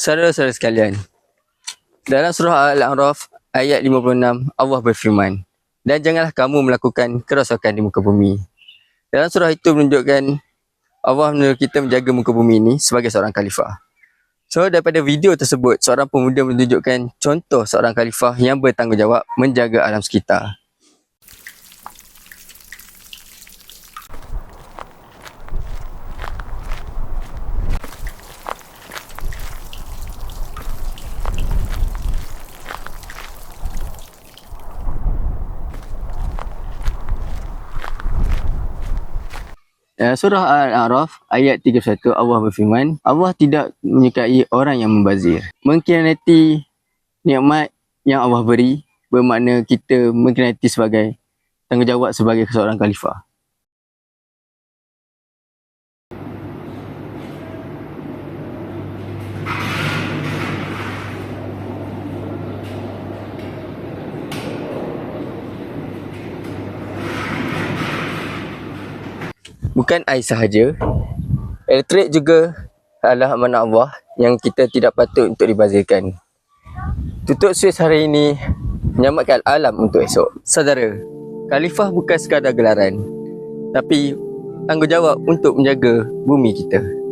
Saudara-saudara sekalian, dalam surah Al-A'raf ayat 56 Allah berfirman, dan janganlah kamu melakukan kerosakan di muka bumi. Dalam surah itu menunjukkan Allah menyuruh kita menjaga muka bumi ini sebagai seorang khalifah. So daripada video tersebut, seorang pemuda menunjukkan contoh seorang khalifah yang bertanggungjawab menjaga alam sekitar. Surah Al-A'raf ayat 31 Allah berfirman, Allah tidak menyukai orang yang membazir, mengkhianati nikmat yang Allah beri, bermakna kita mengkhianati sebagai tanggungjawab sebagai seorang khalifah. Bukan air sahaja, elektrik juga adalah amanah Allah yang kita tidak patut untuk dibazirkan. Tutup Suez hari ini menyelamatkan alam untuk esok. Saudara, khalifah bukan sekadar gelaran, tapi tanggungjawab untuk menjaga bumi kita.